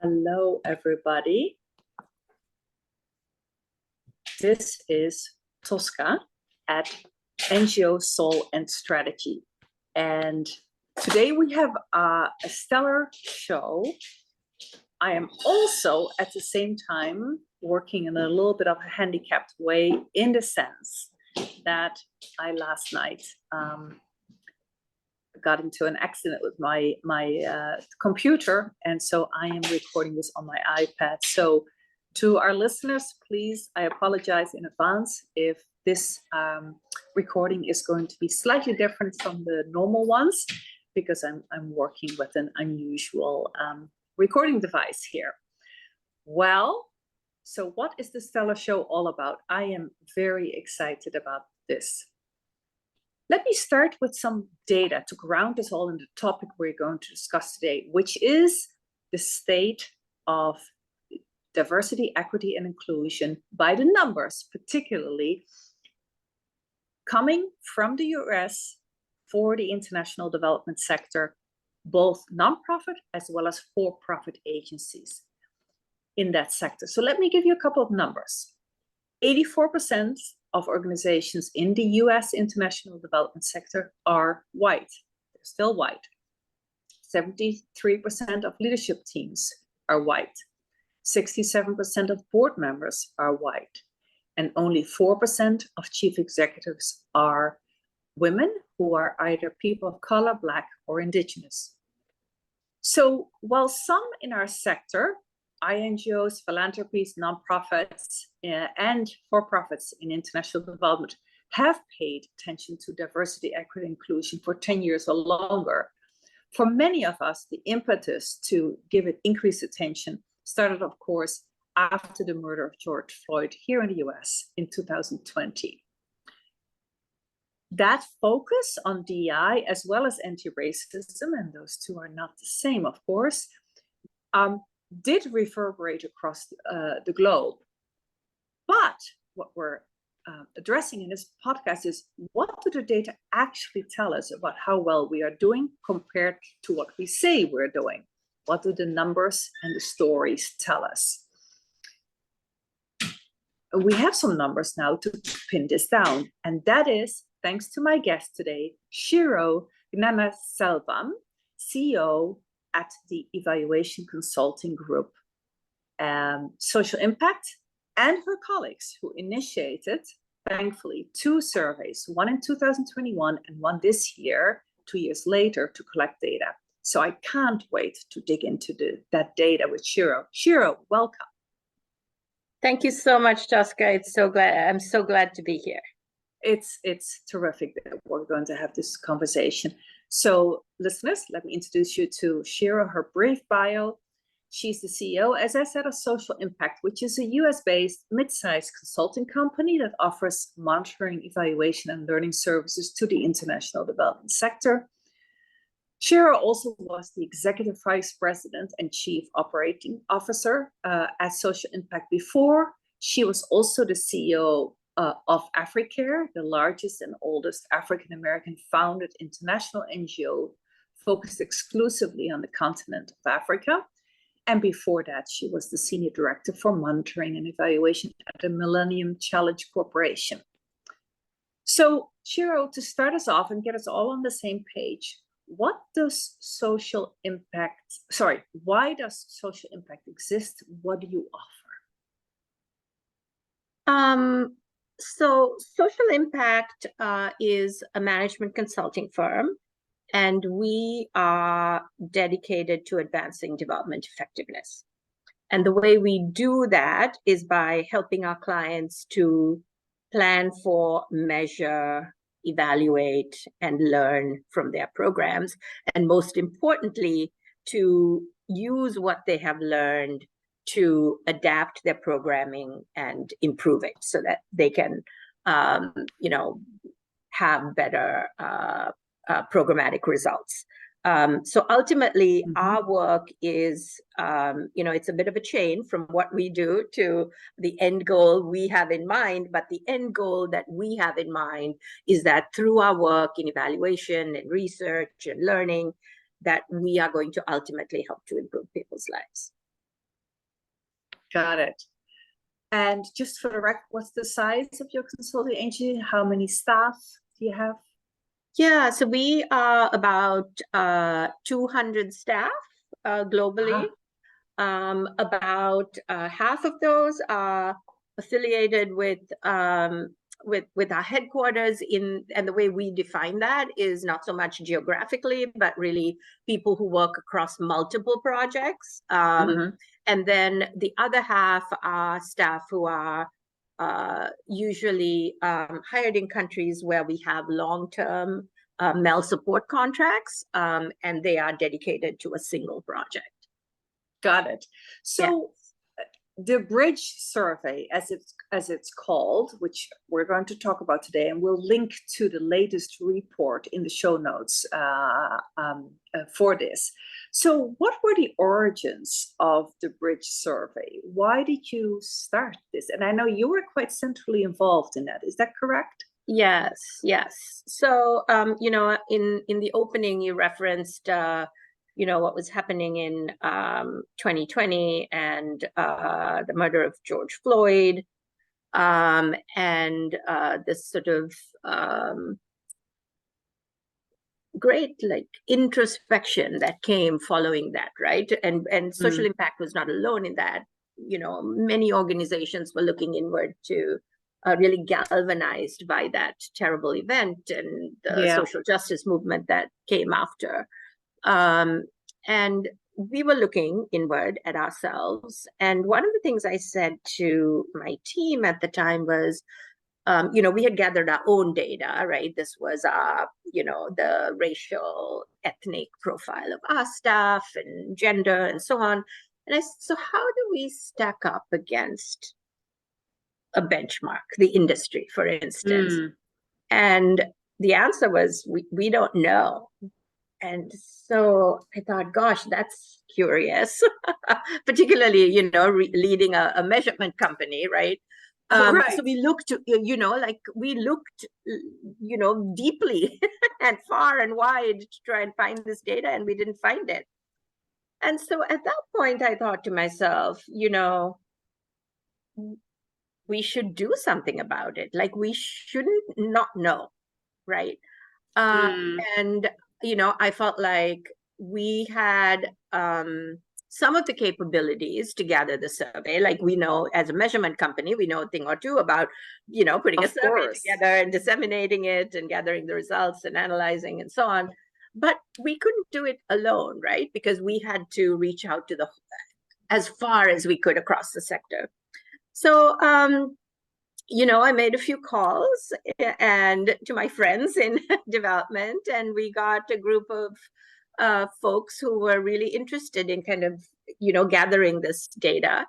Hello, everybody. This is Tosca at NGO Soul+Strategy. And today we have a stellar show. I am also at the same time working in a little bit of a handicapped way, in the sense that I last night got into an accident with my computer, and so I am recording this on my iPad. So to our listeners, please, I apologize in advance if this recording is going to be slightly different from the normal ones, because I'm working with an unusual recording device here. Well, so what is the Stellar Show all about? I am very excited about this. Let me start with some data to ground us all in the topic we're going to discuss today, which is the state of diversity, equity, and inclusion by the numbers, particularly coming from the US for the international development sector, both nonprofit as well as for-profit agencies in that sector. So let me give you a couple of numbers. 84% of organizations in the US international development sector are white. They're still white. 73% of leadership teams are white. 67% of board members are white. And only 4% of chief executives are women who are either people of color, Black, or Indigenous. So while some in our sector, NGOs, philanthropies, nonprofits, and for-profits in international development have paid attention to diversity, equity, and inclusion for 10 years or longer, for many of us, the impetus to give it increased attention started, of course, after the murder of George Floyd here in the US in 2020. That focus on DEI as well as anti-racism, and those two are not the same, of course, did reverberate across the globe. But what we're addressing in this podcast is, what do the data actually tell us about how well we are doing compared to what we say we're doing? What do the numbers and the stories tell us? We have some numbers now to pin this down, and that is thanks to my guest today, Shiro Gnanaselvam, CEO at the evaluation consulting group, Social Impact, and her colleagues who initiated, thankfully, 2 surveys, one in 2021 and one this year, 2 years later, to collect data. So I can't wait to dig into that data with Shiro. Shiro, welcome. Thank you so much, Tosca. I'm so glad to be here. It's terrific that we're going to have this conversation. So listeners, let me introduce you to Shiro, her brief bio. She's the CEO, as I said, of Social Impact, which is a US-based mid-sized consulting company that offers monitoring, evaluation, and learning services to the international development sector. Shiro also was the Executive Vice President and Chief Operating Officer at Social Impact before. She was also the CEO of AfriCare, the largest and oldest African-American founded international NGO focused exclusively on the continent of Africa. And before that, she was the Senior Director for Monitoring and Evaluation at the Millenium Challenge Corporation. So, Shiro, to start us off and get us all on the same page, why does social impact exist? What do you offer? So Social Impact is a management consulting firm, and we are dedicated to advancing development effectiveness. And the way we do that is by helping our clients to plan for, measure, evaluate, and learn from their programs. And most importantly, to use what they have learned to adapt their programming and improve it so that they can, have better programmatic results. So ultimately, our work is, it's a bit of a chain from what we do to the end goal we have in mind. But the end goal that we have in mind is that through our work in evaluation and research and learning, that we are going to ultimately help to improve people's lives. Got it. And just for the record, what's the size of your consulting agency? How many staff do you have? Yeah, so we are about 200 staff globally. About half of those are affiliated with our headquarters and the way we define that is not so much geographically, but really people who work across multiple projects. And then the other half are staff who are usually hired in countries where we have long-term MEL support contracts, and they are dedicated to a single project. Got it. So the Bridge survey, as it's called, which we're going to talk about today, and we'll link to the latest report in the show notes for this. So what were the origins of the Bridge survey? Why did you start this? And I know you were quite centrally involved in that. Is that correct? Yes, yes. So, you know, in the opening, you referenced you know, what was happening in 2020 and the murder of George Floyd, and this sort of great like introspection that came following that, right? And social impact was not alone in that. You know, many organizations were looking inward to really galvanized by that terrible event and the social justice movement that came after. And we were looking inward at ourselves. And one of the things I said to my team at the time was, you know, we had gathered our own data, right? This was our, you know, the racial, ethnic profile of our staff and gender and so on. And I said, so how do we stack up against a benchmark, the industry, for instance? And the answer was, we don't know. And so I thought, gosh, that's curious, particularly, you know, leading a measurement company, right? So we looked, you know, like we looked, you know, deeply and far and wide to try and find this data, and we didn't find it. And so at that point, I thought to myself, you know, we should do something about it. Like we shouldn't not know, right? And you know, I felt like we had some of the capabilities to gather the survey. Like we know as a measurement company, we know a thing or two about, you know, putting a survey together and disseminating it and gathering the results and analyzing and so on. But we couldn't do it alone, right? Because we had to reach out to as far as we could across the sector. So, you know, I made a few calls and to my friends in development, and we got a group of folks who were really interested in kind of, you know, gathering this data.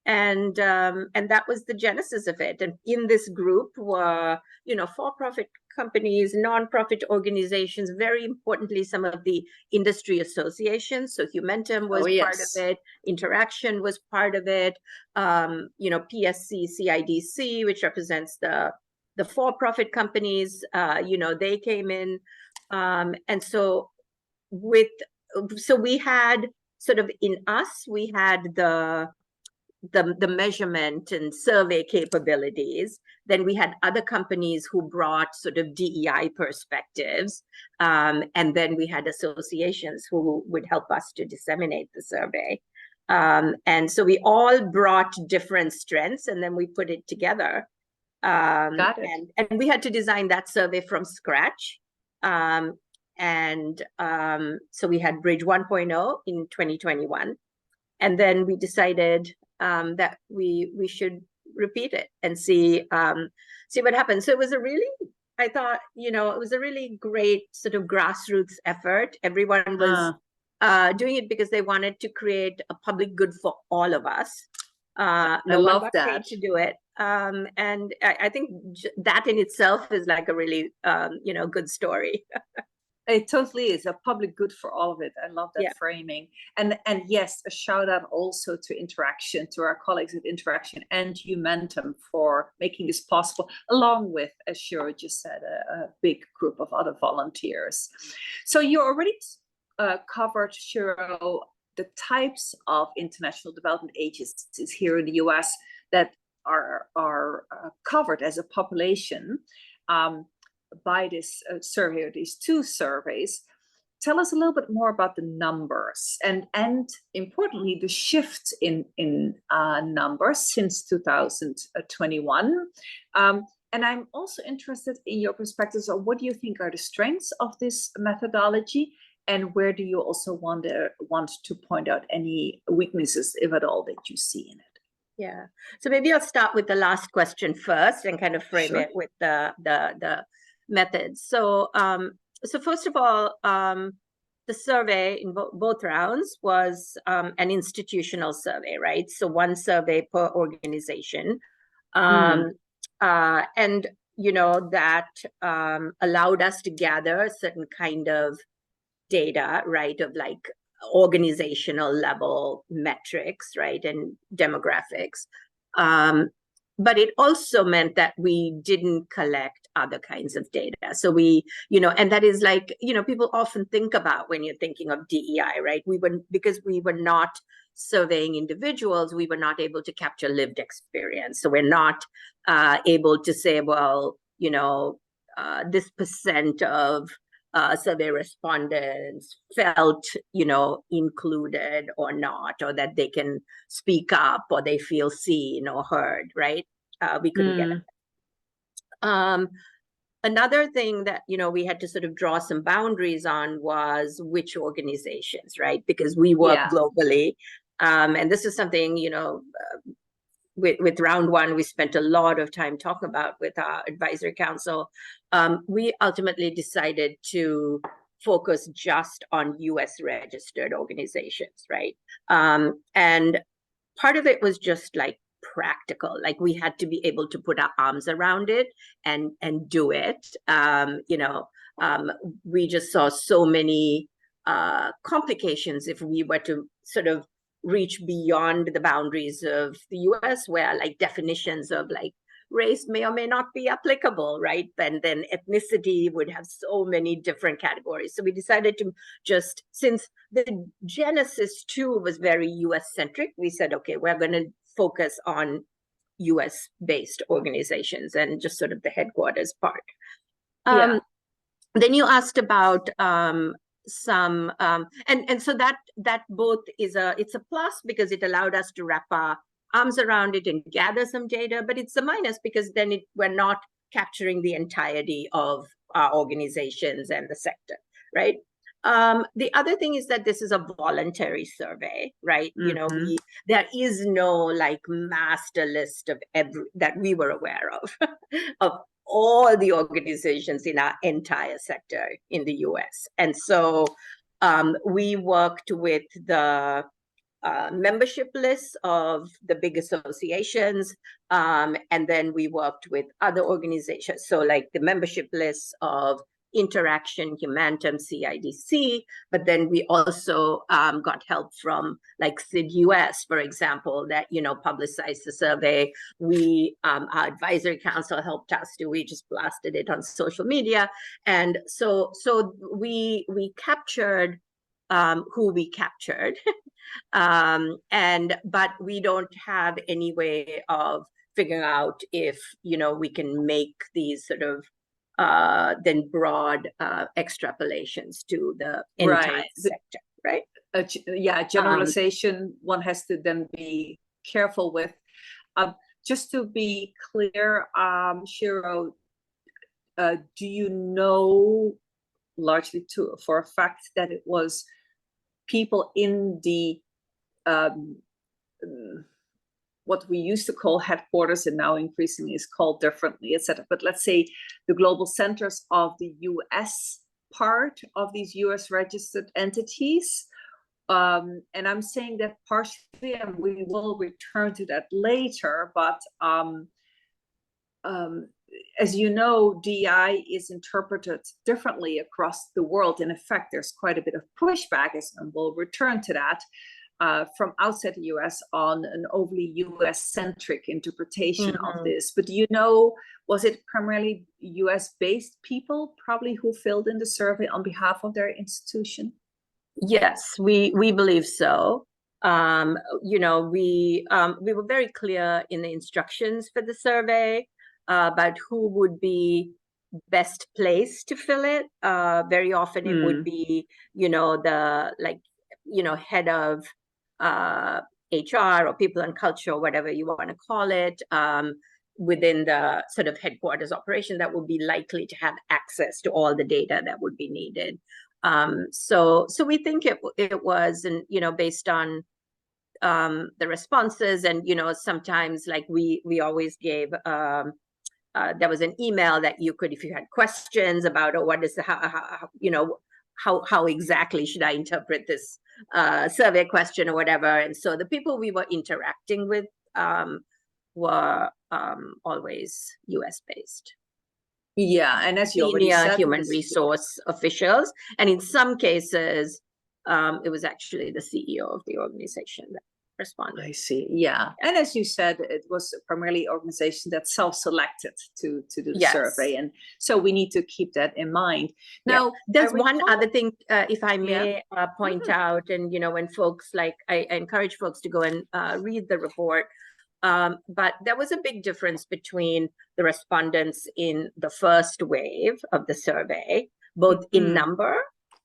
And that was the genesis of it. And in this group were, you know, for-profit companies, non-profit organizations, very importantly, some of the industry associations. So Humentum was part of it, Interaction was part of it, you know, PSC, CIDC, which represents the for-profit companies, you know, they came in. And so we had sort of in us, we had the measurement and survey capabilities. Then we had other companies who brought sort of DEI perspectives. And then we had associations who would help us to disseminate the survey. And so we all brought different strengths, and then we put it together. Got it. And we had to design that survey from scratch. So we had Bridge 1.0 in 2021. And then we decided that we should repeat it and see what happens. So it was a really, I thought, you know, it was a really great sort of grassroots effort. Everyone was doing it because they wanted to create a public good for all of us. I love that. To do it. And I think that in itself is like a really, you know, good story. It totally is a public good for all of it. I love that framing. And yes, a shout out also to Interaction, to our colleagues at Interaction and Humentum for making this possible, along with, as Shiro just said, a big group of other volunteers. So you already covered, Shiro, the types of international development agencies here in the US that are covered as a population by this survey, or these two surveys. Tell us a little bit more about the numbers and importantly, the shift in numbers since 2021. And I'm also interested in your perspectives on what do you think are the strengths of this methodology, and where do you also want to point out any weaknesses, if at all, that you see in it? Yeah. So maybe I'll start with the last question first and kind of frame Sure. it with the methods. So so first of all, the survey in both rounds was an institutional survey, right? So one survey per organization. And that allowed us to gather a certain kind of data, right, of like organizational level metrics, right, and demographics. But it also meant that we didn't collect other kinds of data. So we, and that is like, people often think about when you're thinking of DEI, right? Because we were not surveying individuals, we were not able to capture lived experience. So we're not able to say, well, this percent of survey respondents felt, included or not, or that they can speak up, or they feel seen or heard, right? We couldn't get it. Another thing that, we had to sort of draw some boundaries on was which organizations, right? Because we work globally. And this is something, with round one, we spent a lot of time talking about with our advisory council. We ultimately decided to focus just on US registered organizations, right? And part of it was just like practical, like we had to be able to put our arms around it and do it. We just saw so many complications if we were to sort of reach beyond the boundaries of the US, where like definitions of like race may or may not be applicable, right? And then ethnicity would have so many different categories. So we decided to just, since the genesis too was very US centric, we said, okay, we're going to focus on US based organizations and just sort of the headquarters part. Then you asked about some and so that both is it's a plus because it allowed us to wrap our arms around it and gather some data, but it's a minus because then we're not capturing the entirety of our organizations and the sector, right? The other thing is that this is a voluntary survey, right? There is no like master list of that we were aware of all the organizations in our entire sector in the US. And so we worked with the membership lists of the big associations, and then we worked with other organizations. So like the membership lists of Interaction, Humantum, CIDC, but then we also got help from like SID US, for example, that, publicized the survey. Our advisory council helped us to, we just blasted it on social media. And so we captured who we captured, but we don't have any way of figuring out if, we can make these sort of then broad extrapolations to the entire sector, right? Generalization one has to then be careful with. Just to be clear, Shiro, do you know largely for a fact that it was people in the what we used to call headquarters and now increasingly is called differently, etc. But let's say the global centers of the US part of these US registered entities. And I'm saying that partially, and we will return to that later, but as you know, DEI is interpreted differently across the world. And in fact, there's quite a bit of pushback, and we'll return to that, from outside the US on an overly US-centric interpretation of this. But do you know, was it primarily US-based people probably who filled in the survey on behalf of their institution? Yes, we believe so. You know, we were very clear in the instructions for the survey about who would be best placed to fill it. Very often it would be, you know, the head of HR or people and culture, or whatever you want to call it, within the sort of headquarters operation that would be likely to have access to all the data that would be needed. So we think it was, and you know, based on the responses, and you know, sometimes like we always gave there was an email that you could, if you had questions about, or what is the how you know, how exactly should I interpret this survey question or whatever. And so the people we were interacting with were always US based. Yeah, and as you already Senior said, human resource officials, and in some cases, it was actually the CEO of the organization that responded. I see. Yeah, and as you said, it was primarily organization that self-selected to do the survey, and so we need to keep that in mind. Now, there's one other thing, if I may point out, and you know, when folks I encourage folks to go and read the report. But there was a big difference between the respondents in the first wave of the survey, both in number,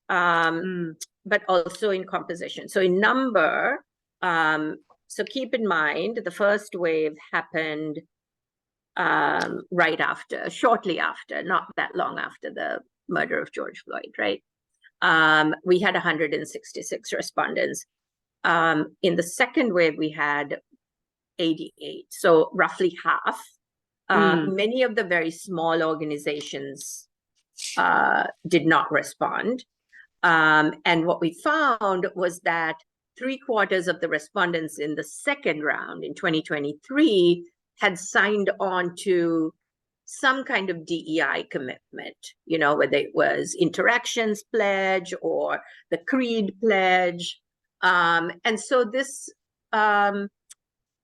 but also in composition. So in number, so keep in mind, the first wave happened shortly after, not that long after the murder of George Floyd, right? We had 166 respondents. In the second wave, we had 88, so roughly half. Many of the very small organizations did not respond. And what we found was that 3/4 of the respondents in the second round in 2023 had signed on to some kind of DEI commitment, you know, whether it was Interactions Pledge or the Creed Pledge. And so this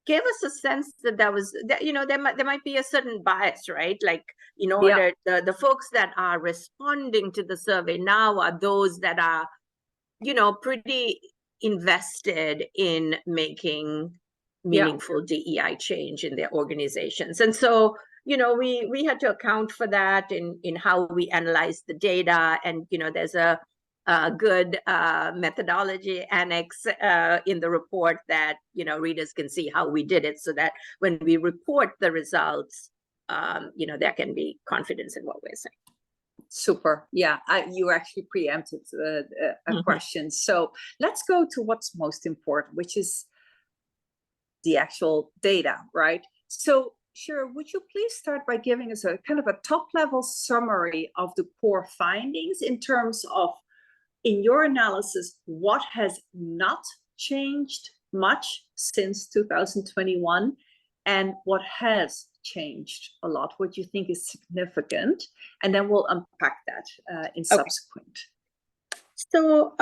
gave us a sense that you know, there might be a certain bias, right? Like, in order, the folks that are responding to the survey now are those that are, you know, pretty invested in making meaningful DEI change in their organizations. And so, you know, we had to account for that in how we analyzed the data. And, you know, there's a good methodology annex in the report that, you know, readers can see how we did it, so that when we report the results, you know, there can be confidence in what we're saying. Super. Yeah, you actually preempted a question. So let's go to what's most important, which is the actual data, right? So Shiro, would you please start by giving us a kind of a top-level summary of the core findings in terms of, in your analysis, what has not changed much since 2021 and what has changed a lot, what you think is significant, and then we'll unpack that in subsequent. So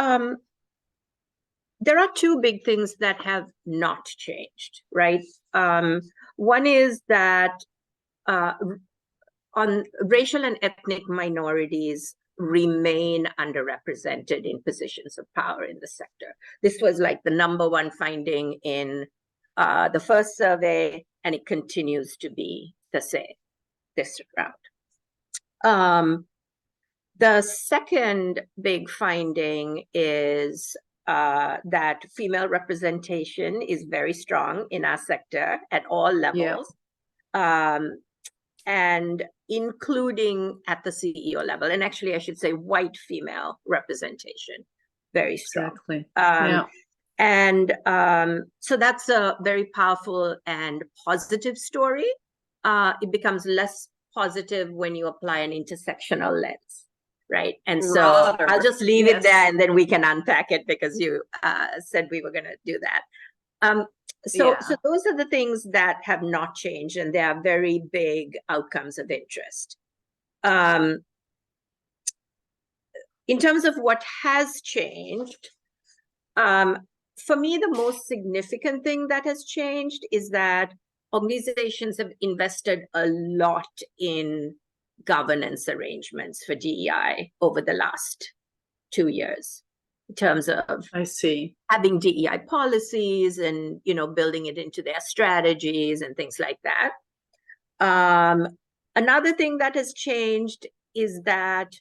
there are two big things that have not changed, right? One is that on racial and ethnic minorities remain underrepresented in positions of power in the sector. This was like the #1 finding in the first survey, and it continues to be the same this round. The second big finding is that female representation is very strong in our sector at all levels. And including at the CEO level. And actually, I should say white female representation, very strong. Exactly. And so that's a very powerful and positive story. It becomes less positive when you apply an intersectional lens, right? And so I'll just leave it there, and then we can unpack it, because you said we were going to do that. So those are the things that have not changed, and they are very big outcomes of interest. In terms of what has changed, for me, the most significant thing that has changed is that organizations have invested a lot in governance arrangements for DEI over the last 2 years. in terms of I see. having DEI policies and, building it into their strategies and things like that. Another thing that has changed is that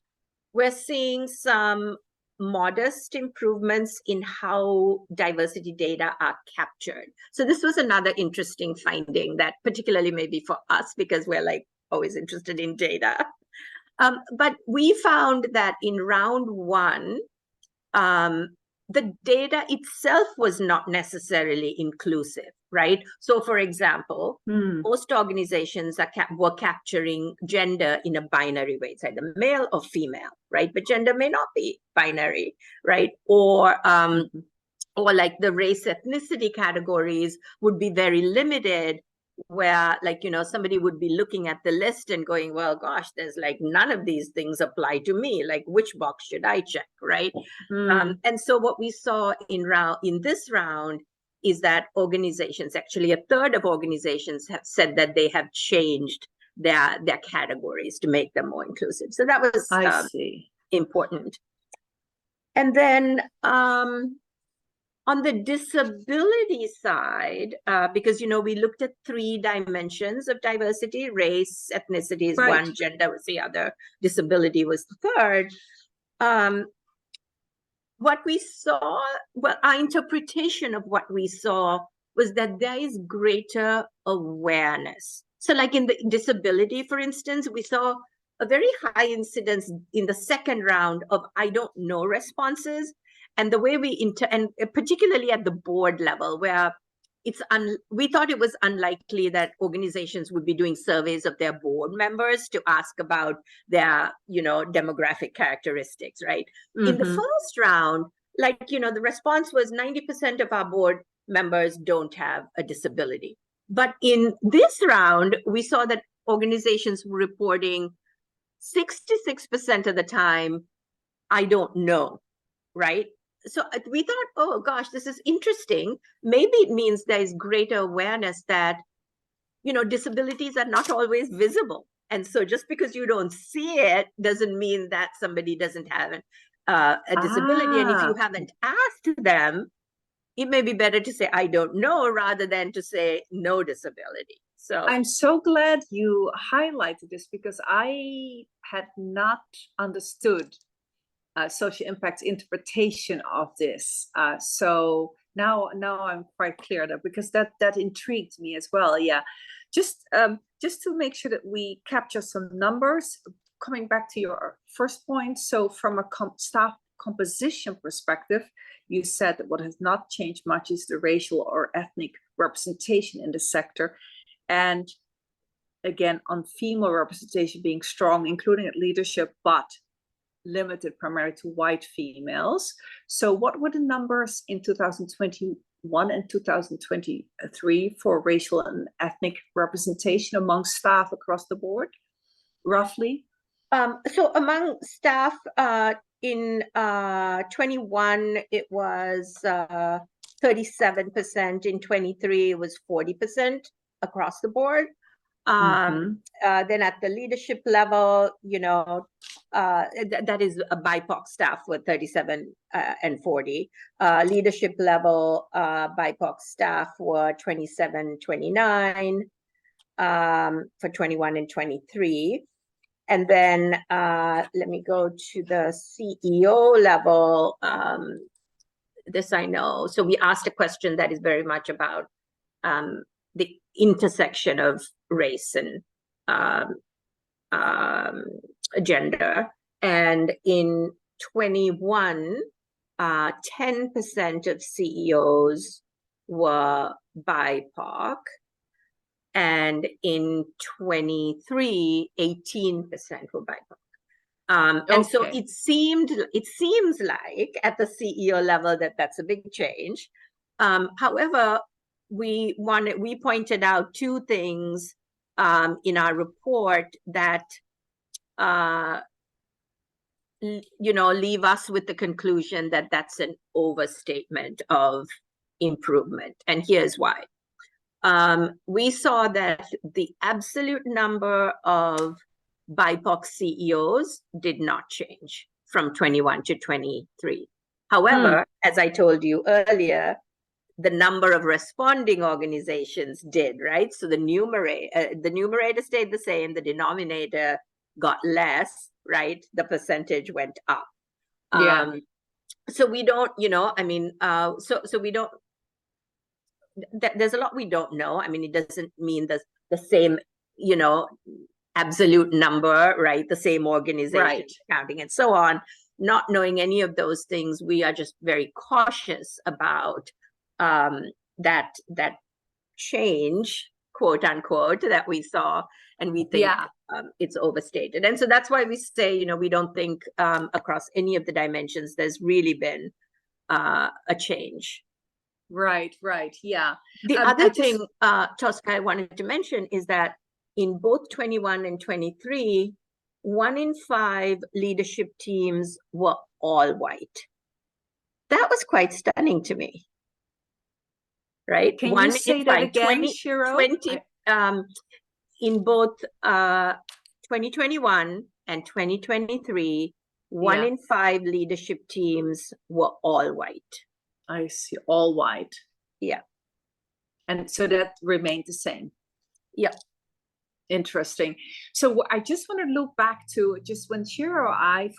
we're seeing some modest improvements in how diversity data are captured. So this was another interesting finding that particularly maybe for us, because we're like always interested in data. But we found that in round one, the data itself was not necessarily inclusive, right? So for example, most organizations were capturing gender in a binary way. It's either male or female, right? But gender may not be binary, right? Or like the race ethnicity categories would be very limited, where like, somebody would be looking at the list and going, well, gosh, there's like none of these things apply to me. Like, which box should I check, right? And so what we saw in this round is that organizations, actually a third of organizations have said that they have changed their categories to make them more inclusive. So that was I see. important. And then on the disability side, because, we looked at 3 dimensions of diversity: race, ethnicity is one, gender was the other, disability was the third. What we saw, well, our interpretation of what we saw was that there is greater awareness. So like in the disability, for instance, we saw a very high incidence in the second round of I don't know responses. And the way and particularly at the board level, where we thought it was unlikely that organizations would be doing surveys of their board members to ask about their, demographic characteristics, right? In the first round, like, the response was 90% of our board members don't have a disability. But in this round, we saw that organizations were reporting 66% of the time, I don't know, right? So we thought, oh gosh, this is interesting. Maybe it means there is greater awareness that, disabilities are not always visible. And so just because you don't see it doesn't mean that somebody doesn't have a disability. And if you haven't asked them, it may be better to say, I don't know, rather than to say no disability. So I'm so glad you highlighted this, because I had not understood social impact's interpretation of this. So now I'm quite clear that, because that intrigued me as well. Yeah, just to make sure that we capture some numbers. Coming back to your first point, so from a staff composition perspective, you said that what has not changed much is the racial or ethnic representation in the sector, and again on female representation being strong, including at leadership, but limited primarily to white females. So what were the numbers in 2021 and 2023 for racial and ethnic representation among staff across the board, roughly? So among staff in 21, it was 37%. In 23, it was 40% across the board. Then at the leadership level, that is a BIPOC staff with 37 and 40. Leadership level, BIPOC staff were 27, 29 for 21 and 23. And then let me go to the CEO level. This I know. So we asked a question that is very much about the intersection of race and gender. And in 21, 10% of CEOs were BIPOC. And in 23, 18% were BIPOC. And so it seems like at the CEO level that that's a big change. However, we pointed out 2 things in our report that leave us with the conclusion that that's an overstatement of improvement. And here's why. We saw that the absolute number of BIPOC CEOs did not change from 21 to 23. However, as I told you earlier, the number of responding organizations did, right? So the numerator stayed the same, the denominator got less, right? The percentage went up. Yeah. So we don't, so we don't, there's a lot we don't know. I mean, it doesn't mean the same, absolute number, right? The same organization, Right. accounting and so on. Not knowing any of those things, we are just very cautious about that change, quote unquote, that we saw, and we think it's overstated. And so that's why we say, we don't think across any of the dimensions there's really been a change. Right. Yeah. The other thing, Tosca, I wanted to mention is that in both 21 and 23, 1 in 5 leadership teams were all white. That was quite stunning to me. Right? Can you say that again, Shiro? In both 2021 and 2023, 1 in 5 leadership teams were all white. I see, all white. Yeah. And so that remained the same. Yeah. Interesting. So I just want to look back to just when Shiro, I'm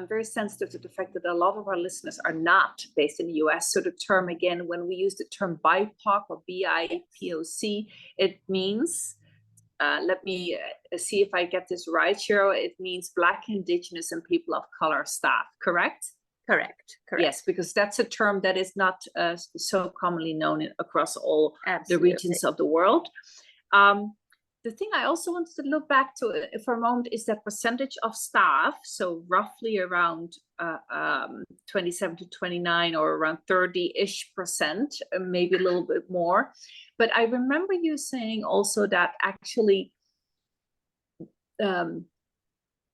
very sensitive to the fact that a lot of our listeners are not based in the US. So the term, again, when we use the term BIPOC or BIPOC, it means, let me see if I get this right, Shiro, it means Black, Indigenous, and people of color staff, correct? Correct. Yes, because that's a term that is not so commonly known across all the regions of the world. The thing I also wanted to look back to for a moment is that percentage of staff, so roughly around 27 to 29 or around 30-ish%, maybe a little bit more. But I remember you saying also that actually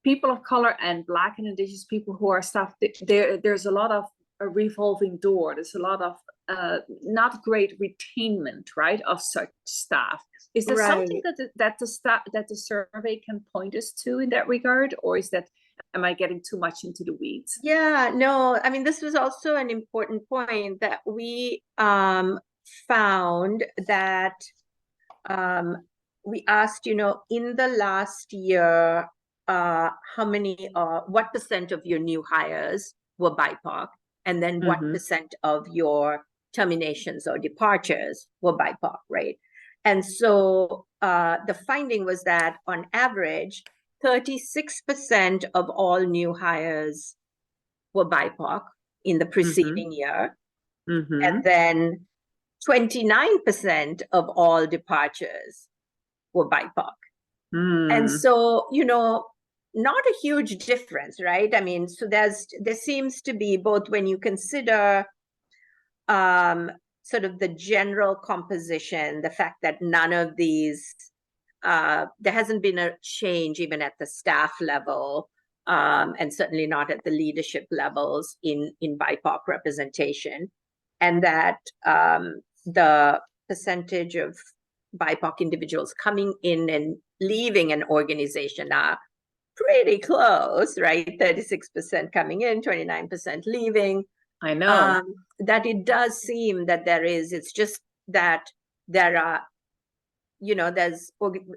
people of color and Black and Indigenous people who are staff, there's a lot of a revolving door. There's a lot of not great retainment, right, of such staff. Is there something that the survey can point us to in that regard, or am I getting too much into the weeds? Yeah, no. I mean, this was also an important point that we found that we asked, in the last year, what percent of your new hires were BIPOC, and then what percent of your terminations or departures were BIPOC, right? And so the finding was that on average, 36% of all new hires were BIPOC in the preceding year. And then 29% of all departures were BIPOC. And so, not a huge difference, right? I mean, so there seems to be, both when you consider sort of the general composition, the fact that none of these, there hasn't been a change even at the staff level, and certainly not at the leadership levels in BIPOC representation, and that the percentage of BIPOC individuals coming in and leaving an organization are pretty close, right? 36% coming in, 29% leaving. I know. That it does seem that it's just that there are, there's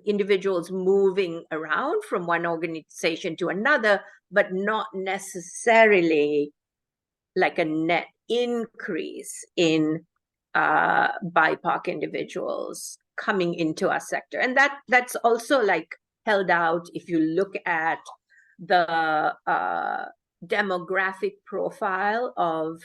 individuals moving around from one organization to another, but not necessarily like a net increase in BIPOC individuals coming into our sector. And that's also like held out if you look at the demographic profile of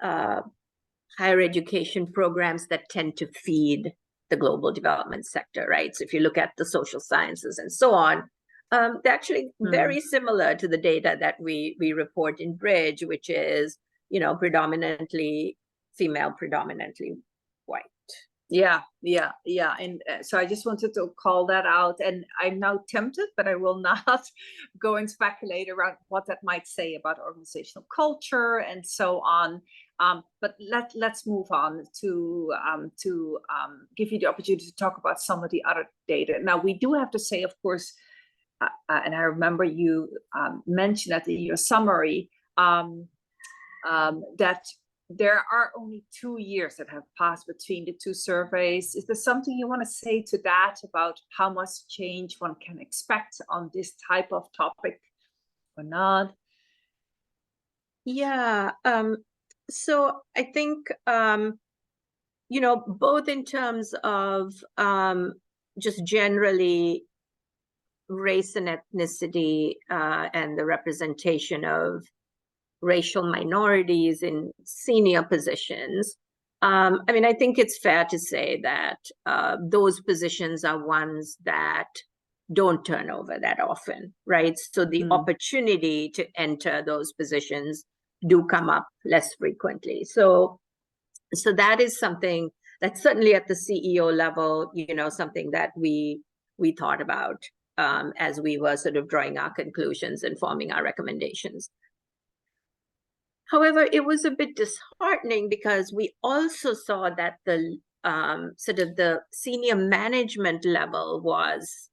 higher education programs that tend to feed the global development sector, right? So if you look at the social sciences and so on, they're actually very similar to the data that we report in Bridge, which is, predominantly female, predominantly white. Yeah. And so I just wanted to call that out, and I'm now tempted, but I will not go and speculate around what that might say about organizational culture and so on. But let's move on to give you the opportunity to talk about some of the other data. Now, we do have to say, of course, and I remember you mentioned that in your summary, that there are only 2 years that have passed between the two surveys. Is there something you want to say to that about how much change one can expect on this type of topic or not? Yeah. So I think, both in terms of just generally race and ethnicity and the representation of racial minorities in senior positions, I think it's fair to say that those positions are ones that don't turn over that often, right? So the opportunity to enter those positions do come up less frequently. So that is something that's certainly at the CEO level, something that we thought about as we were sort of drawing our conclusions and forming our recommendations. However, it was a bit disheartening because we also saw that the sort of the senior management level was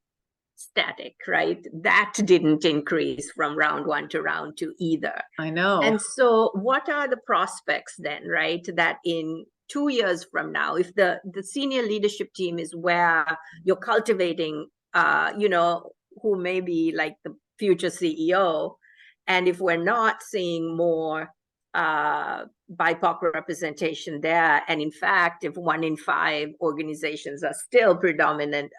static, right? That didn't increase from round 1 to round 2 either. I know. And so what are the prospects then, right? That in 2 years from now, if the senior leadership team is where you're cultivating, who may be like the future CEO, and if we're not seeing more BIPOC representation there, and in fact, if 1 in 5 organizations are still predominant,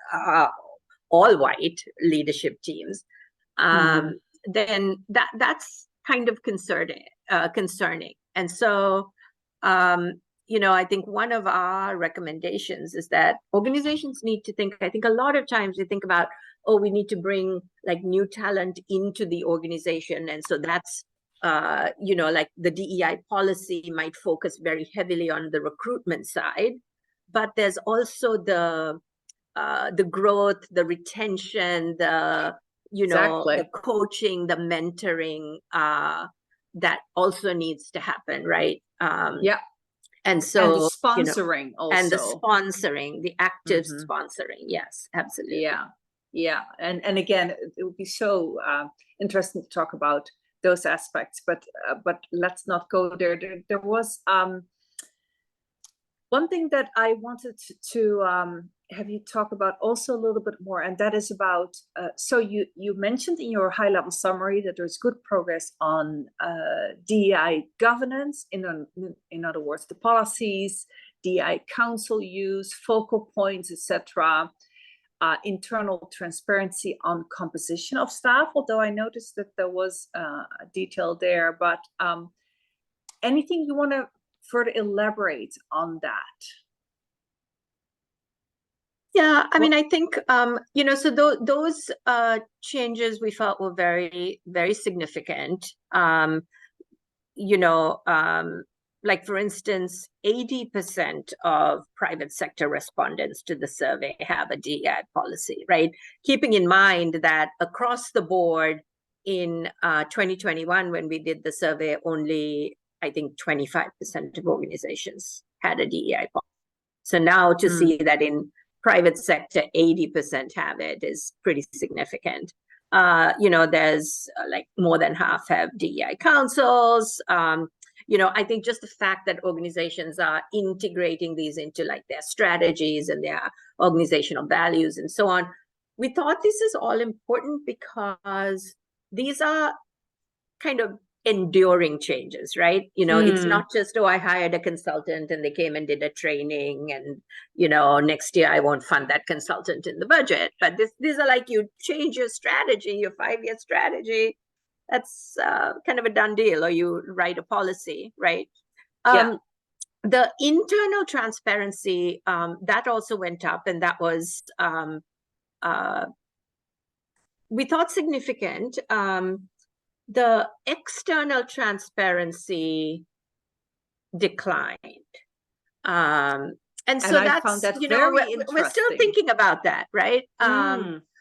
all white leadership teams, then that's kind of concerning. And so, I think one of our recommendations is that organizations need to think, I think a lot of times we think about, we need to bring like new talent into the organization. And so that's, like the DEI policy might focus very heavily on the recruitment side, but there's also the growth, the retention, the the coaching, the mentoring that also needs to happen, right? And so and the sponsoring also, and the sponsoring, the active sponsoring. Yes, absolutely. Yeah. And again, it would be so interesting to talk about those aspects, but let's not go there. There was one thing that I wanted to have you talk about also a little bit more, and that is about, so you mentioned in your high-level summary that there's good progress on DEI governance, in other words, the policies, DEI council use, focal points, etc., internal transparency on composition of staff, although I noticed that there was a detail there, but anything you want to further elaborate on that? Yeah, I mean, I think, so those changes we felt were very, very significant. Like, for instance, 80% of private sector respondents to the survey have a DEI policy, right? Keeping in mind that across the board in 2021, when we did the survey, only, I think, 25% of organizations had a DEI policy. So now to see that in private sector, 80% have it is pretty significant. There's like more than half have DEI councils. I think just the fact that organizations are integrating these into like their strategies and their organizational values and so on. We thought this is all important because these are kind of enduring changes, right? It's not just, I hired a consultant and they came and did a training and, next year I won't fund that consultant in the budget. But these are like, you change your strategy, your 5-year strategy, that's kind of a done deal, or you write a policy, right? The internal transparency, that also went up, and that was, we thought, significant. The external transparency declined. And so I found that very interesting. We're still thinking about that, right?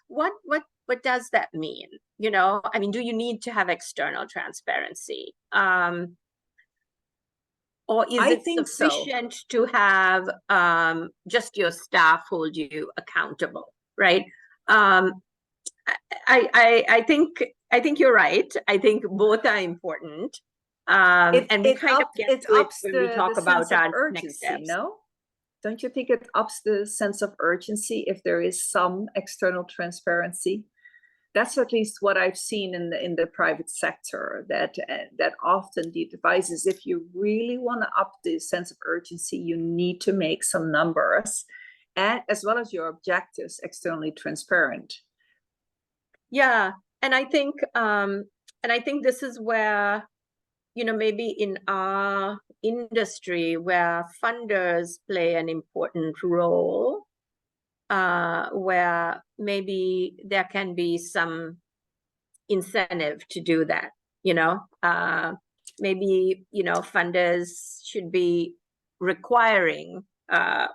What does that mean? I mean, do you need to have external transparency? Or is it sufficient to have just your staff hold you accountable, right? I think you're right. I think both are important. And we kind of get it to it ups when we talk the about sense of our next urgency, steps. no? Don't you think it ups the sense of urgency if there is some external transparency? That's at least what I've seen in the private sector, that often the advice is, if you really want to up the sense of urgency, you need to make some numbers, and as well as your objectives, externally transparent. Yeah, and I think this is where, maybe in our industry, where funders play an important role, where maybe there can be some incentive to do that. Maybe funders should be requiring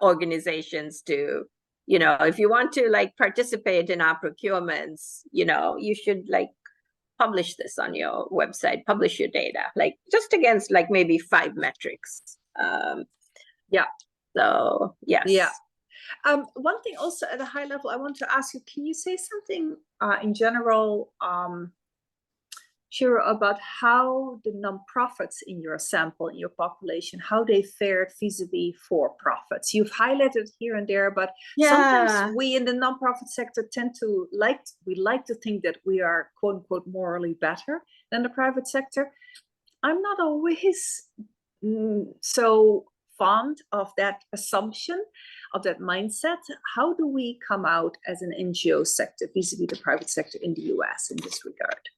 organizations to, if you want to like participate in our procurements, you should like publish this on your website, publish your data, like just against like maybe 5 metrics. Yeah. So yes. Yeah. One thing also at a high level, I want to ask you, can you say something in general, Shiro, about how the nonprofits in your sample, in your population, how they fared vis-a-vis for-profits? You've highlighted here and there, but sometimes we in the nonprofit sector tend to like to think that we are, quote unquote, morally better than the private sector. I'm not always so fond of that assumption, of that mindset. How do we come out as an NGO sector vis-a-vis the private sector in the US in this regard?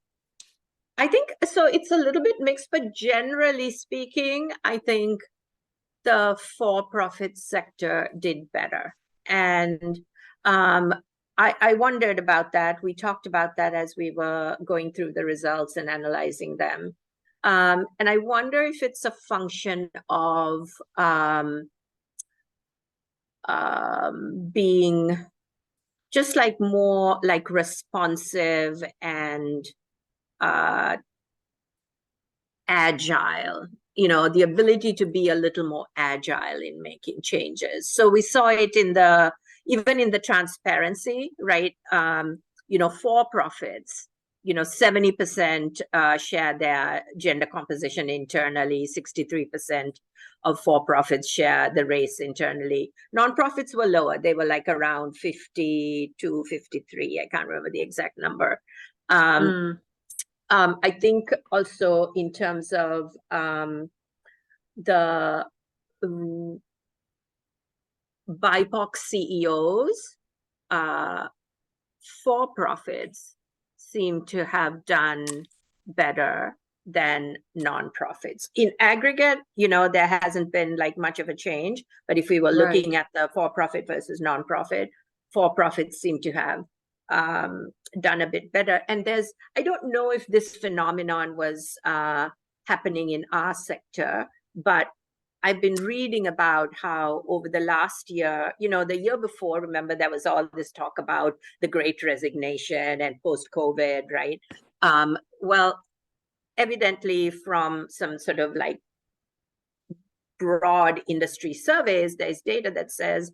I think so. It's a little bit mixed, but generally speaking, I think the for-profit sector did better. And I wondered about that. We talked about that as we were going through the results and analyzing them. And I wonder if it's a function of being just like more like responsive and agile, the ability to be a little more agile in making changes. So we saw it even in the transparency, right? For-profits, 70% share their gender composition internally, 63% of for-profits share the race internally. Nonprofits were lower. They were like around 52, 53. I can't remember the exact number. I think also in terms of the BIPOC CEOs, for-profits seem to have done better than nonprofits. In aggregate, there hasn't been like much of a change, but if we were looking at the for-profit versus nonprofit, for-profits seem to have done a bit better. And I don't know if this phenomenon was happening in our sector, but I've been reading about how over the last year, the year before, remember, there was all this talk about the Great Resignation and post-COVID, right? Well, evidently from some sort of like broad industry surveys, there's data that says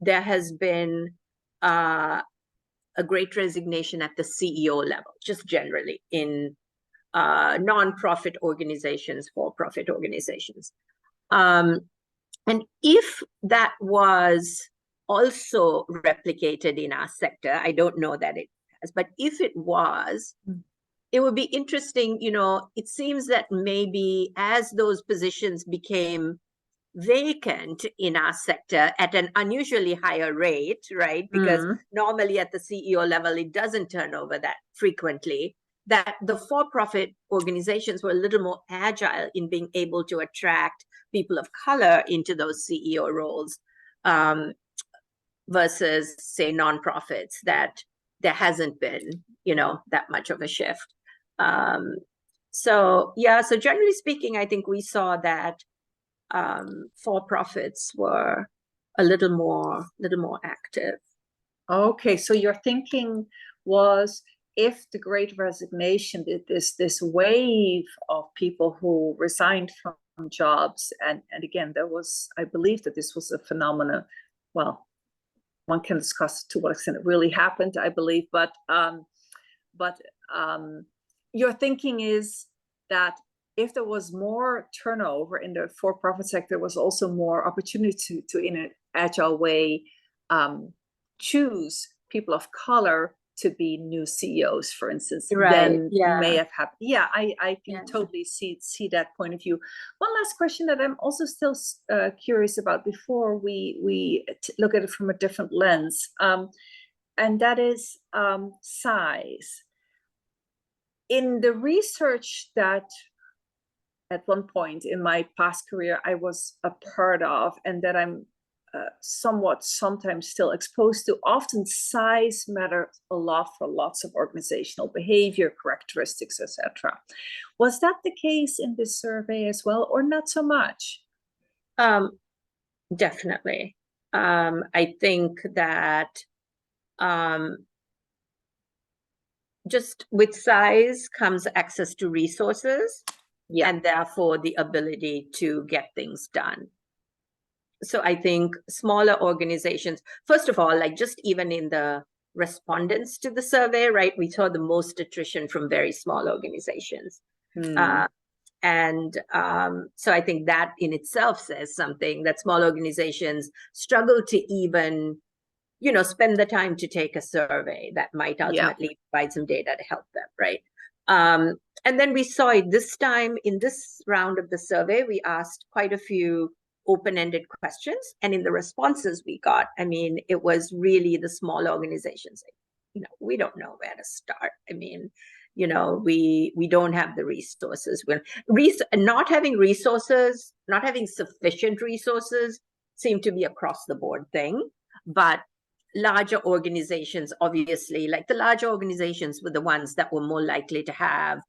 there has been a Great Resignation at the CEO level, just generally in nonprofit organizations, for-profit organizations. And if that was also replicated in our sector, I don't know that it has, but if it was, it would be interesting. It seems that maybe as those positions became vacant in our sector at an unusually higher rate, right? Because normally at the CEO level, it doesn't turn over that frequently, that the for-profit organizations were a little more agile in being able to attract people of color into those CEO roles versus, say, nonprofits, that there hasn't been, that much of a shift. So generally speaking, I think we saw that for-profits were a little more active. Okay, so your thinking was, if the Great Resignation did this wave of people who resigned from jobs, and again, I believe that this was a phenomenon. Well, one can discuss to what extent it really happened, I believe, but your thinking is that if there was more turnover in the for-profit sector, there was also more opportunity to in an agile way, choose people of color to be new CEOs, for instance, than may have happened. Yeah, I can totally see that point of view. One last question that I'm also still curious about before we look at it from a different lens, and that is size. In the research that at one point in my past career I was a part of, and that I'm sometimes still exposed to, often size matters a lot for lots of organizational behavior characteristics, etc. Was that the case in this survey as well, or not so much? Definitely. I think that just with size comes access to resources, and therefore the ability to get things done. So I think smaller organizations, first of all, like just even in the respondents to the survey, right, we saw the most attrition from very small organizations. So I think that in itself says something, that small organizations struggle to even, spend the time to take a survey that might ultimately provide some data to help them, right? And then we saw it this time in this round of the survey, we asked quite a few open-ended questions, and in the responses we got, I mean, it was really the small organizations, we don't know where to start. I mean, we don't have the resources. Not having resources, not having sufficient resources seem to be across the board thing, but larger organizations, obviously, like the larger organizations were the ones that were more likely to have,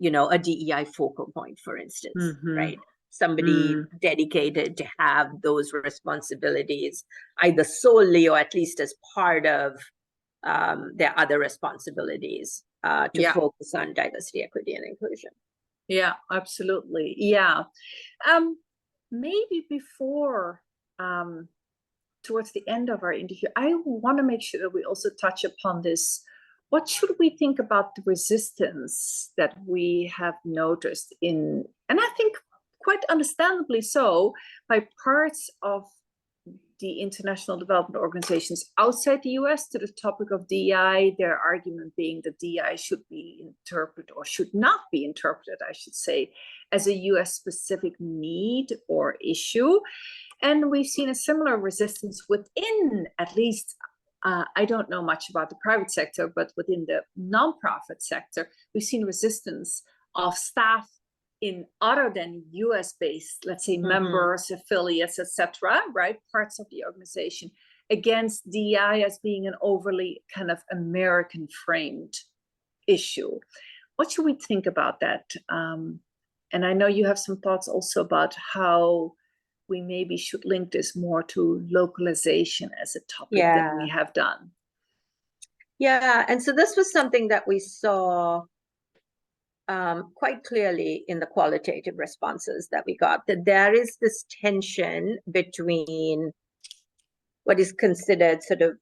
a DEI focal point, for instance, right? Somebody dedicated to have those responsibilities, either solely or at least as part of their other responsibilities to focus on diversity, equity, and inclusion. Yeah, absolutely. Yeah. Maybe before towards the end of our interview, I want to make sure that we also touch upon this. What should we think about the resistance that we have noticed in, and I think quite understandably so, by parts of the international development organizations outside the US to the topic of DEI, their argument being that DEI should be interpreted, or should not be interpreted, I should say, as a US specific need or issue. And we've seen a similar resistance within, at least, I don't know much about the private sector, but within the nonprofit sector, we've seen resistance of staff in other than US-based, let's say, members, affiliates, etc., right, parts of the organization, against DEI as being an overly kind of American-framed issue. What should we think about that? And I know you have some thoughts also about how we maybe should link this more to localization as a topic that we have done. Yeah, and so this was something that we saw quite clearly in the qualitative responses that we got, that there is this tension between what is considered sort of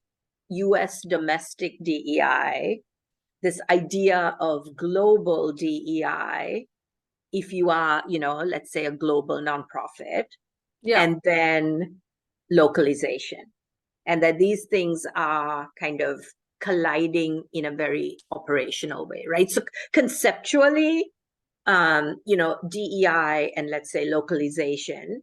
US domestic DEI, this idea of global DEI, if you are, let's say a global nonprofit, and then localization, and that these things are kind of colliding in a very operational way, right? So conceptually, DEI and let's say localization,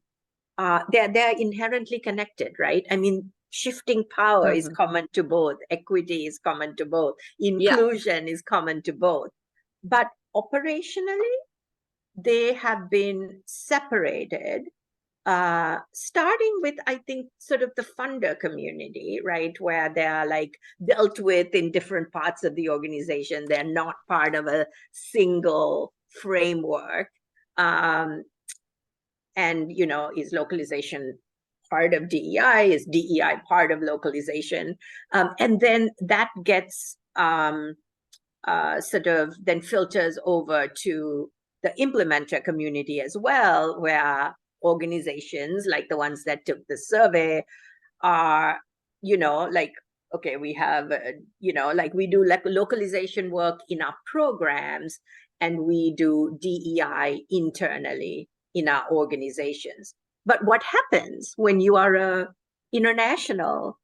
they're inherently connected, right? I mean, shifting power is common to both, equity is common to both, inclusion is common to both, but operationally, they have been separated, starting with, I think, sort of the funder community, right, where they are like dealt with in different parts of the organization. They're not part of a single framework. And, is localization part of DEI? Is DEI part of localization? And then that gets sort of then filters over to the implementer community as well, where organizations like the ones that took the survey are, like, okay, we have, like we do like localization work in our programs, and we do DEI internally in our organizations. But what happens when you are a international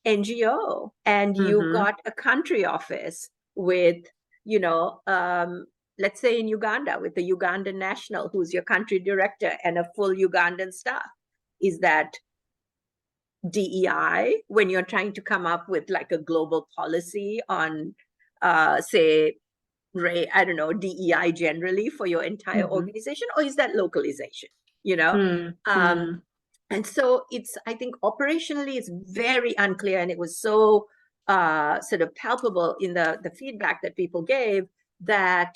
NGO and you've got a country office with, let's say in Uganda, with the Ugandan national, who's your country director, and a full Ugandan staff? Is that DEI when you're trying to come up with like a global policy on, say, I don't know, DEI generally for your entire organization, or is that localization? And so I think operationally it's very unclear, and it was so sort of palpable in the feedback that people gave that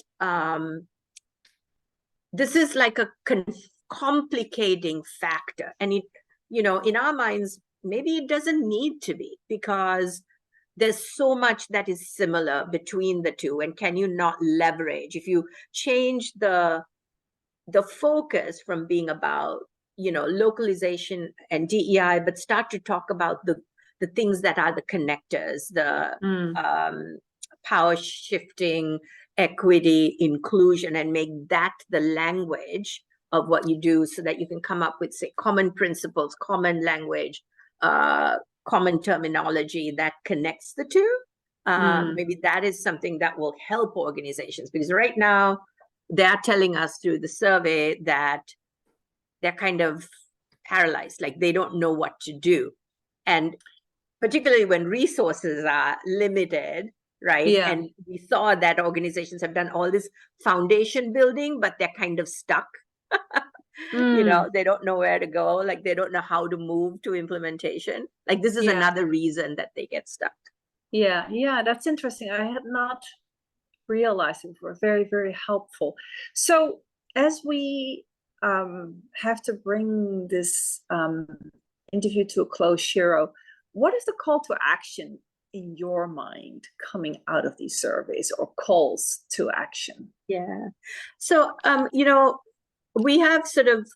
this is like a complicating factor, and it, in our minds, maybe it doesn't need to be, because there's so much that is similar between the two. And can you not leverage, if you change the focus from being about, localization and DEI, but start to talk about the things that are the connectors, the power shifting, equity, inclusion, and make that the language of what you do, so that you can come up with, say, common principles, common language, common terminology that connects the two. Maybe that is something that will help organizations, because right now they're telling us through the survey that they're kind of paralyzed, like they don't know what to do. And particularly when resources are limited, right? Yeah. And we saw that organizations have done all this foundation building, but they're kind of stuck. They don't know where to go, like they don't know how to move to implementation. Like this is another reason that they get stuck. Yeah, that's interesting. I had not realized it. Were very, very helpful. So as we have to bring this interview to a close, Shiro, what is the call to action in your mind coming out of these surveys, or calls to action? Yeah. So, we have sort of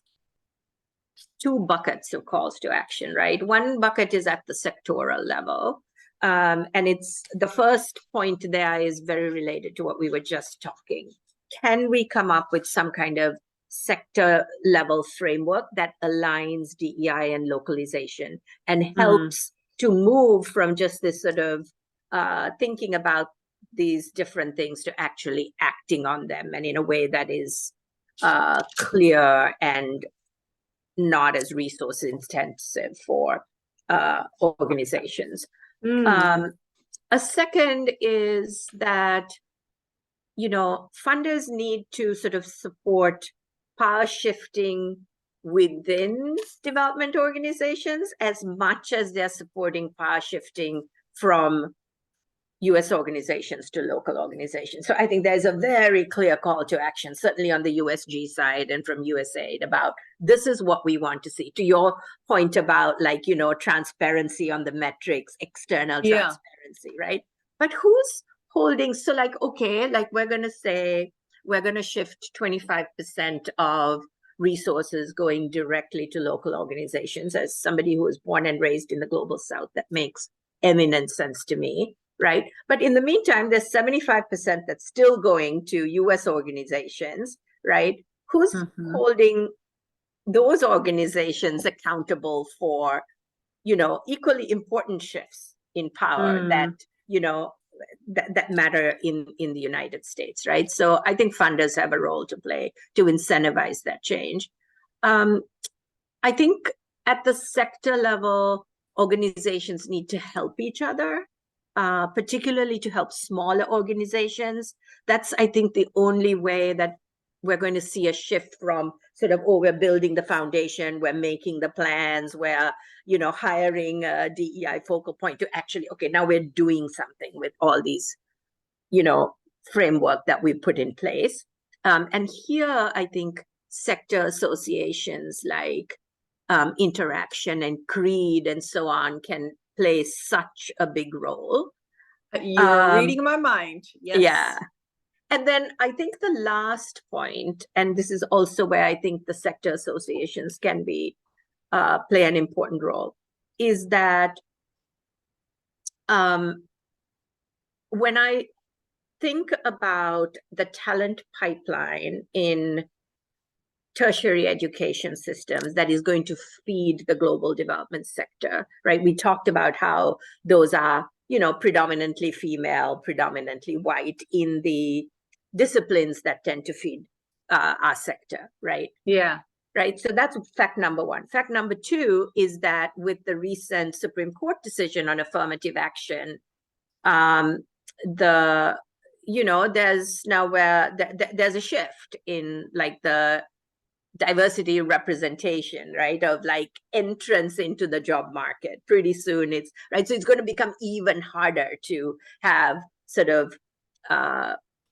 two buckets of calls to action, right? One bucket is at the sectoral level. And it's the first point there is very related to what we were just talking. Can we come up with some kind of sector level framework that aligns DEI and localization and helps to move from just this sort of thinking about these different things to actually acting on them, and in a way that is clear and not as resource intensive for organizations. A second is that, funders need to sort of support power shifting within development organizations as much as they're supporting power shifting from US organizations to local organizations. So I think there's a very clear call to action, certainly on the USG side and from USAID, about this is what we want to see. To your point about transparency on the metrics, external transparency, right? But who's holding, so like, okay, like we're going to say, we're going to shift 25% of resources going directly to local organizations. As somebody who was born and raised in the global South, that makes eminent sense to me, right? But in the meantime, there's 75% that's still going to US organizations, right? Who's holding those organizations accountable for, equally important shifts in power that, that matter in the United States, right? So I think funders have a role to play to incentivize that change. I think at the sector level, organizations need to help each other, particularly to help smaller organizations. That's, I think, the only way that we're going to see a shift from sort of, we're building the foundation, we're making the plans, we're, hiring a DEI focal point, to actually, okay, now we're doing something with all these, framework that we put in place. And here, I think sector associations like Interaction and Creed and so on can play such a big role. You're reading my mind. Yes. Yeah. And then I think the last point, and this is also where I think the sector associations can be play an important role, is that when I think about the talent pipeline in tertiary education systems that is going to feed the global development sector, right? We talked about how those are, predominantly female, predominantly white in the disciplines that tend to feed our sector, right? Yeah. Right. So that's fact number one. Fact number two is that with the recent Supreme Court decision on affirmative action, there's now there's a shift in like the diversity representation, right, of like entrance into the job market. Pretty soon it's right. So it's going to become even harder to have sort of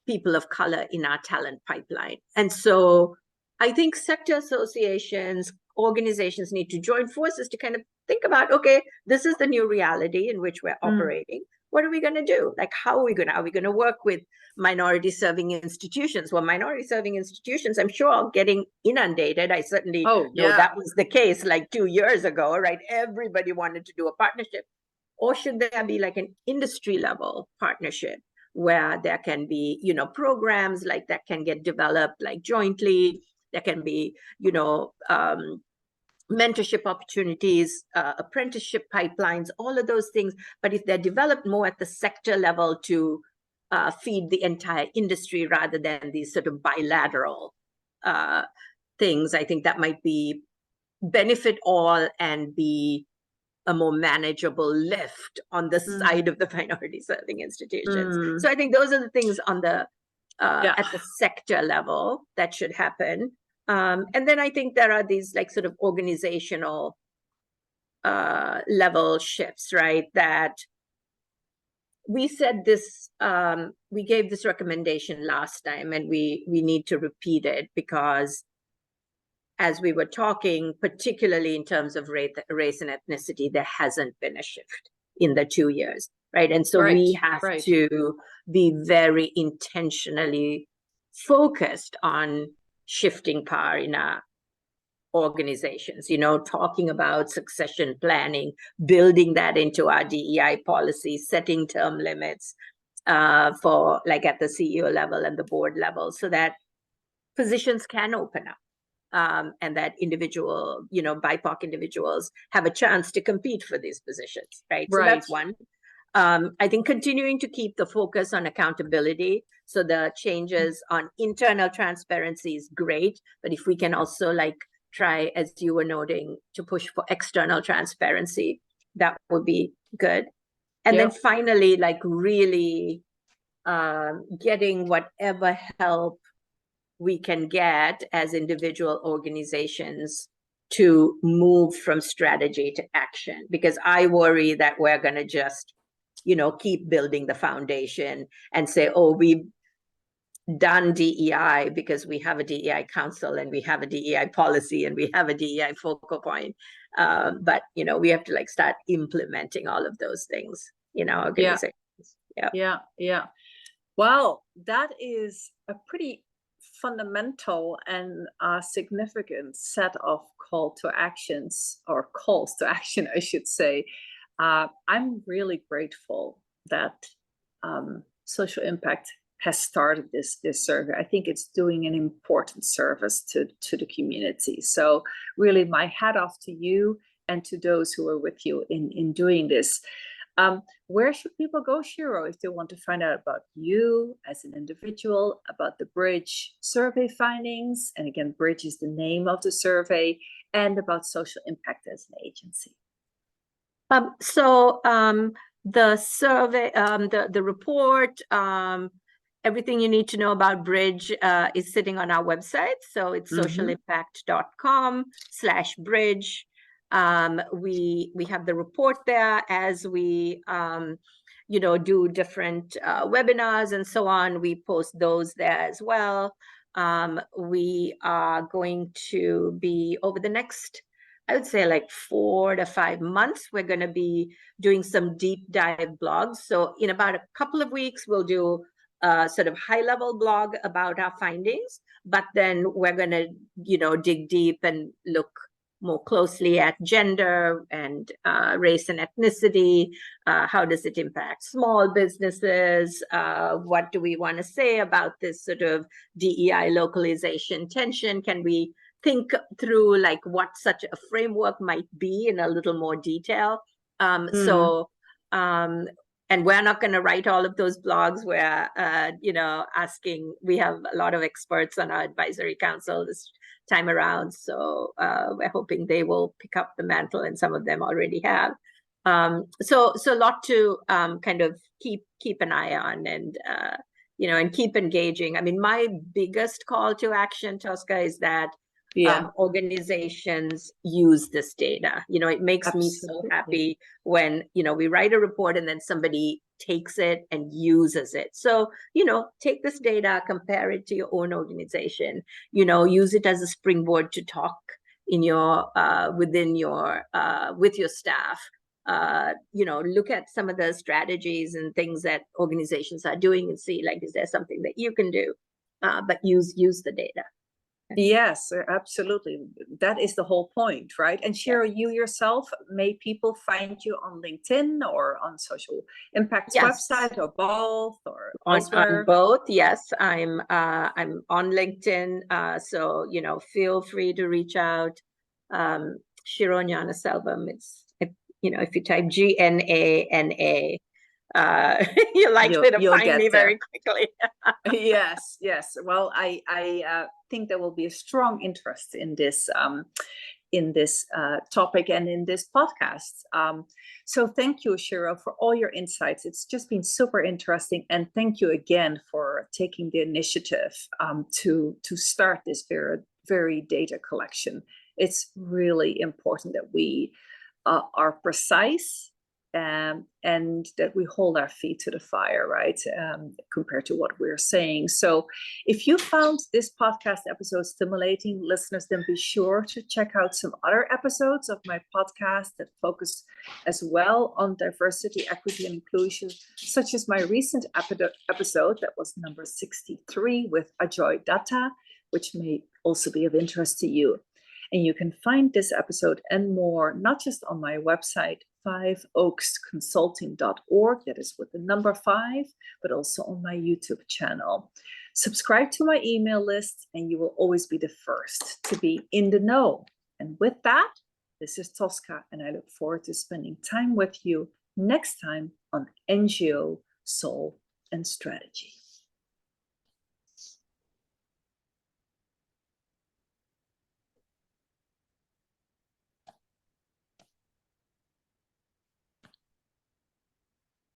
people of color in our talent pipeline. And so I think sector associations, organizations need to join forces to kind of think about, okay, this is the new reality in which we're operating. What are we going to do? Like, are we going to work with minority serving institutions? Well, minority serving institutions, I'm sure, are getting inundated. I certainly know that was the case like 2 years ago, right? Everybody wanted to do a partnership. Or should there be like an industry level partnership where there can be, programs like that can get developed like jointly? There can be, mentorship opportunities, apprenticeship pipelines, all of those things. But if they're developed more at the sector level to feed the entire industry rather than these sort of bilateral things, I think that might be benefit all and be a more manageable lift on the side of the minority serving institutions. So I think those are the things on the at the sector level that should happen. And then I think there are these like sort of organizational level shifts, right? That we said this, we gave this recommendation last time, and we need to repeat it because as we were talking, particularly in terms of race and ethnicity, there hasn't been a shift in the 2 years, right? And so we have to be very intentionally focused on shifting power in our organizations, talking about succession planning, building that into our DEI policy, setting term limits for like at the CEO level and the board level so that positions can open up. And that individual, BIPOC individuals have a chance to compete for these positions, right? So that's one. I think continuing to keep the focus on accountability. So the changes on internal transparency is great, but if we can also like try, as you were noting, to push for external transparency, that would be good. And then finally, like really getting whatever help we can get as individual organizations to move from strategy to action, because I worry that we're going to just, keep building the foundation and say, oh, we've done DEI because we have a DEI council and we have a DEI policy and we have a DEI focal point. But, we have to like start implementing all of those things in our organizations. Yeah. Well, that is a pretty fundamental and significant set of calls to action, I should say. I'm really grateful that Social Impact has started this survey. I think it's doing an important service to the community. So really my hat off to you and to those who are with you in doing this. Where should people go, Shiro, if they want to find out about you as an individual, about the Bridge survey findings? And again, Bridge is the name of the survey, and about Social Impact as an agency. The survey, the report, everything you need to know about Bridge is sitting on our website. So it's socialimpact.com/bridge. We have the report there as we do different webinars and so on. We post those there as well. We are going to be over the next, I would say like 4 to 5 months, we're going to be doing some deep dive blogs. So in about a couple of weeks, we'll do a sort of high level blog about our findings, but then we're going to, dig deep and look more closely at gender and race and ethnicity. How does it impact small businesses? What do we want to say about this sort of DEI localization tension? Can we think through like what such a framework might be in a little more detail? And we're not going to write all of those blogs. We're, asking, we have a lot of experts on our advisory council this time around. So we're hoping they will pick up the mantle, and some of them already have. So a lot to kind of keep an eye on, and, and keep engaging. I mean, my biggest call to action, Tosca, is that organizations use this data. It makes me so happy when, we write a report and then somebody takes it and uses it. So, take this data, compare it to your own organization, use it as a springboard to talk in your, within your, with your staff. Look at some of the strategies and things that organizations are doing and see, like, is there something that you can do? But use the data. Yes, absolutely. That is the whole point, right? And Shiro, you yourself, may people find you on LinkedIn or on Social Impact's website, or both, or on both? Yes, I'm on LinkedIn. So feel free to reach out. Shiro Gnanaselvam. If you type Gnana. You're likely to find me very quickly. Yes. Well, I think there will be a strong interest in this topic and in this podcast. So thank you, Shiro, for all your insights. It's just been super interesting, and thank you again for taking the initiative to start this very data collection. It's really important that we are precise. And that we hold our feet to the fire, right? Compared to what we're saying. So if you found this podcast episode stimulating, listeners, then be sure to check out some other episodes of my podcast that focus as well on diversity, equity, and inclusion, such as my recent episode that was number 63 with Ajoy Datta, which may also be of interest to you. And you can find this episode and more, not just on my website, 5oaksconsulting.org, that is with the number 5, but also on my YouTube channel. Subscribe to my email list, and you will always be the first to be in the know. And with that, this is Tosca, and I look forward to spending time with you next time on NGO Soul and Strategy.